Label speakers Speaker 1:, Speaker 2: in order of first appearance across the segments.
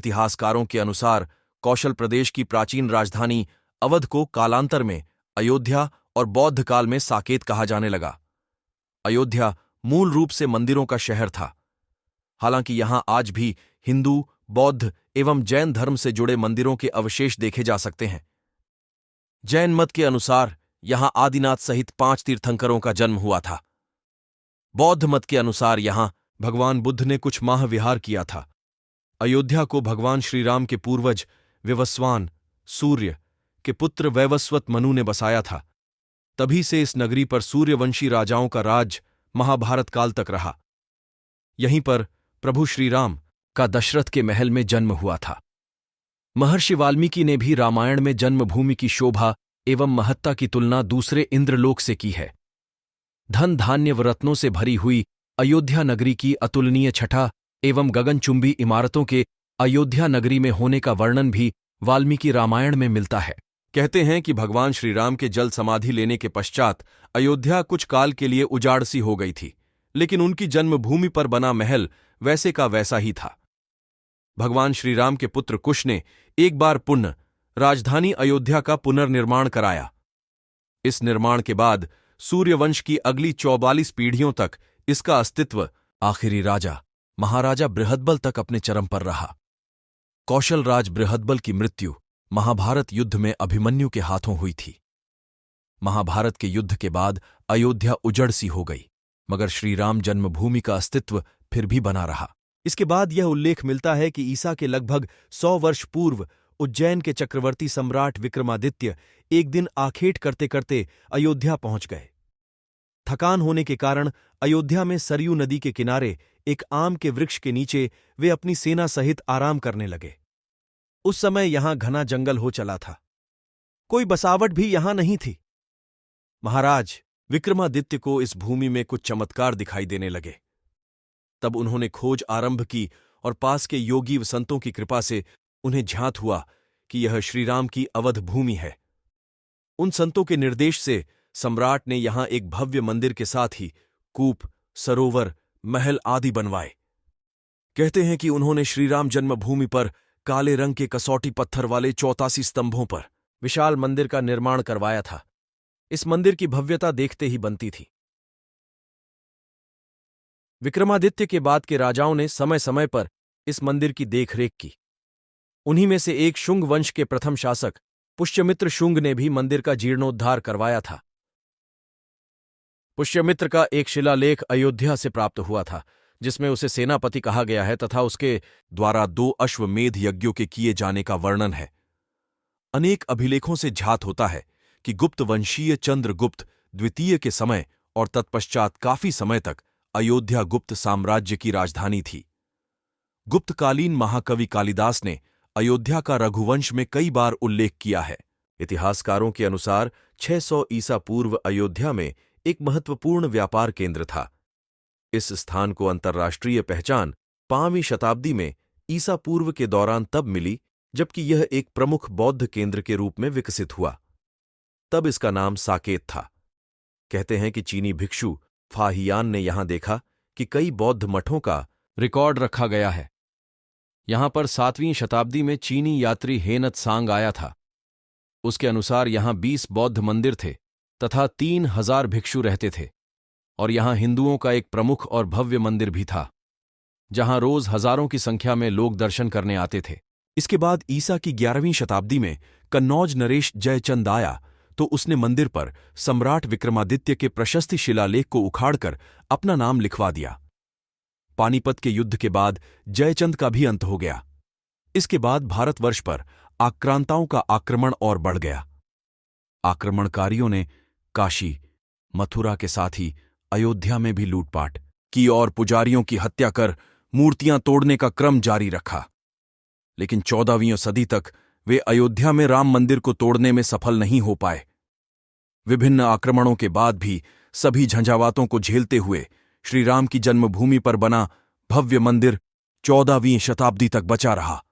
Speaker 1: इतिहासकारों के अनुसार कौशल प्रदेश की प्राचीन राजधानी अवध को कालांतर में अयोध्या और बौद्ध काल में साकेत कहा जाने लगा। अयोध्या मूल रूप से मंदिरों का शहर था। हालांकि यहां आज भी हिंदू, बौद्ध एवं जैन धर्म से जुड़े मंदिरों के अवशेष देखे जा सकते हैं। जैन मत के अनुसार यहां आदिनाथ सहित 5 तीर्थंकरों का जन्म हुआ था। बौद्ध मत के अनुसार यहां भगवान बुद्ध ने कुछ माह विहार किया था। अयोध्या को भगवान श्रीराम के पूर्वज विवस्वान, सूर्य के पुत्र वैवस्वत मनु ने बसाया था। तभी से इस नगरी पर सूर्यवंशी राजाओं का राज महाभारत काल तक रहा। यहीं पर प्रभु श्रीराम का दशरथ के महल में जन्म हुआ था। महर्षि वाल्मीकि ने भी रामायण में जन्मभूमि की शोभा एवं महत्ता की तुलना दूसरे इंद्रलोक से की है। धन धान्य व रत्नों से भरी हुई अयोध्या नगरी की अतुलनीय छठा एवं गगनचुंबी इमारतों के अयोध्या नगरी में होने का वर्णन भी वाल्मीकि रामायण में मिलता है। कहते हैं कि भगवान श्रीराम के जल समाधि लेने के पश्चात अयोध्या कुछ काल के लिए उजाड़ सी हो गई थी, लेकिन उनकी जन्मभूमि पर बना महल वैसे का वैसा ही था। भगवान श्रीराम के पुत्र कुश ने एक बार पुनः राजधानी अयोध्या का पुनर्निर्माण कराया। इस निर्माण के बाद सूर्यवंश की अगली 44 पीढ़ियों तक इसका अस्तित्व आखिरी राजा महाराजा बृहद्बल तक अपने चरम पर रहा। कौशल राज बृहद्बल की मृत्यु महाभारत युद्ध में अभिमन्यु के हाथों हुई थी। महाभारत के युद्ध के बाद अयोध्या उजड़ सी हो गई, मगर श्रीराम जन्मभूमि का अस्तित्व फिर भी बना रहा। इसके बाद यह उल्लेख मिलता है कि ईसा के लगभग 100 वर्ष पूर्व उज्जैन के चक्रवर्ती सम्राट विक्रमादित्य एक दिन आखेट करते करते अयोध्या पहुंच गए। थकान होने के कारण अयोध्या में सरयू नदी के किनारे एक आम के वृक्ष के नीचे वे अपनी सेना सहित आराम करने लगे। उस समय यहां घना जंगल हो चला था, कोई बसावट भी यहां नहीं थी। महाराज विक्रमादित्य को इस भूमि में कुछ चमत्कार दिखाई देने लगे। तब उन्होंने खोज आरंभ की और पास के योगी व संतों की कृपा से उन्हें ज्ञात हुआ कि यह श्रीराम की अवध भूमि है। उन संतों के निर्देश से सम्राट ने यहां एक भव्य मंदिर के साथ ही कूप, सरोवर, महल आदि बनवाए। कहते हैं कि उन्होंने श्रीराम जन्मभूमि पर काले रंग के कसौटी पत्थर वाले 84 स्तंभों पर विशाल मंदिर का निर्माण करवाया था। इस मंदिर की भव्यता देखते ही बनती थी। विक्रमादित्य के बाद के राजाओं ने समय समय पर इस मंदिर की देखरेख की। उन्हीं में से एक शुंग वंश के प्रथम शासक पुष्यमित्र शुंग ने भी मंदिर का जीर्णोद्धार करवाया था। पुष्यमित्र का एक शिलालेख अयोध्या से प्राप्त हुआ था, जिसमें उसे सेनापति कहा गया है तथा उसके द्वारा 2 अश्वमेध यज्ञों के किए जाने का वर्णन है। अनेक अभिलेखों से ज्ञात होता है कि गुप्त वंशीय चंद्रगुप्त द्वितीय के समय और तत्पश्चात काफी समय तक अयोध्या गुप्त साम्राज्य की राजधानी थी। गुप्तकालीन महाकवि कालिदास ने अयोध्या का रघुवंश में कई बार उल्लेख किया है। इतिहासकारों के अनुसार 600 ईसा पूर्व अयोध्या में एक महत्वपूर्ण व्यापार केंद्र था। इस स्थान को अंतर्राष्ट्रीय पहचान 5वीं शताब्दी में ईसा पूर्व के दौरान तब मिली जबकि यह एक प्रमुख बौद्ध केंद्र के रूप में विकसित हुआ। तब इसका नाम साकेत था। कहते हैं कि चीनी भिक्षु फाहियान ने यहां देखा कि कई बौद्ध मठों का रिकॉर्ड रखा गया है। यहां पर 7वीं शताब्दी में चीनी यात्री हेन त्सांग आया था। उसके अनुसार यहां 20 बौद्ध मंदिर थे तथा 3000 भिक्षु रहते थे, और यहां हिंदुओं का एक प्रमुख और भव्य मंदिर भी था, जहां रोज हजारों की संख्या में लोग दर्शन करने आते थे। इसके बाद ईसा की 11वीं शताब्दी में कन्नौज नरेश जयचंद आया तो उसने मंदिर पर सम्राट विक्रमादित्य के प्रशस्ति शिलालेख को उखाड़कर अपना नाम लिखवा दिया। पानीपत के युद्ध के बाद जयचंद का भी अंत हो गया। इसके बाद भारतवर्ष पर आक्रांताओं का आक्रमण और बढ़ गया। आक्रमणकारियों ने काशी, मथुरा के साथ ही अयोध्या में भी लूटपाट की और पुजारियों की हत्या कर मूर्तियां तोड़ने का क्रम जारी रखा। लेकिन 14वीं सदी तक वे अयोध्या में राम मंदिर को तोड़ने में सफल नहीं हो पाए। विभिन्न आक्रमणों के बाद भी सभी झंझावातों को झेलते हुए श्रीराम की जन्मभूमि पर बना भव्य मंदिर 14वीं शताब्दी तक बचा रहा।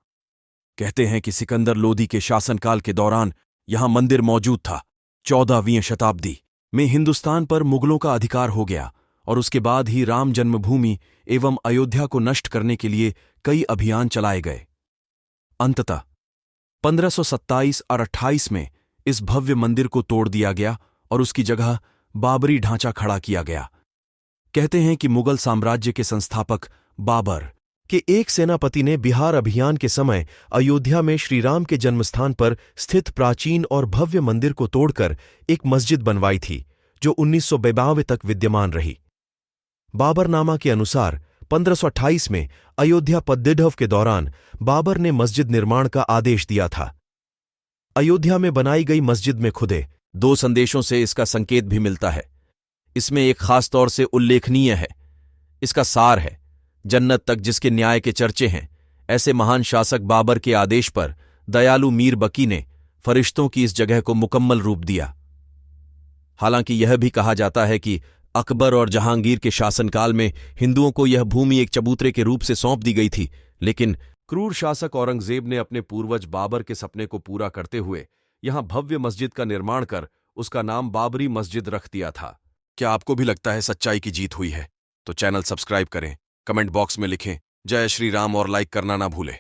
Speaker 1: कहते हैं कि सिकंदर लोदी के शासनकाल के दौरान यहां मंदिर मौजूद था। 14वीं शताब्दी में हिंदुस्तान पर मुगलों का अधिकार हो गया और उसके बाद ही राम जन्मभूमि एवं अयोध्या को नष्ट करने के लिए कई अभियान चलाए गए। अंततः 1527 और 28 में इस भव्य मंदिर को तोड़ दिया गया और उसकी जगह बाबरी ढांचा खड़ा किया गया। कहते हैं कि मुगल साम्राज्य के संस्थापक बाबर के एक सेनापति ने बिहार अभियान के समय अयोध्या में श्रीराम के जन्मस्थान पर स्थित प्राचीन और भव्य मंदिर को तोड़कर एक मस्जिद बनवाई थी, जो 1992 तक विद्यमान रही। बाबरनामा के अनुसार 1528 में अयोध्या पद्दिढव के दौरान बाबर ने मस्जिद निर्माण का आदेश दिया था। अयोध्या में बनाई गई मस्जिद में खुदे 2 संदेशों से इसका संकेत भी मिलता है। इसमें एक खास तौर से उल्लेखनीय है। इसका सार है, जन्नत तक जिसके न्याय के चर्चे हैं, ऐसे महान शासक बाबर के आदेश पर दयालु मीर बकी ने फरिश्तों की इस जगह को मुकम्मल रूप दिया। हालांकि यह भी कहा जाता है कि अकबर और जहांगीर के शासनकाल में हिंदुओं को यह भूमि एक चबूतरे के रूप से सौंप दी गई थी, लेकिन क्रूर शासक औरंगजेब ने अपने पूर्वज बाबर के सपने को पूरा करते हुए यहां भव्य मस्जिद का निर्माण कर उसका नाम बाबरी मस्जिद रख दिया था। क्या आपको भी लगता है सच्चाई की जीत हुई है? तो चैनल सब्सक्राइब करें, कमेंट बॉक्स में लिखें जय श्री राम और लाइक करना ना भूलें।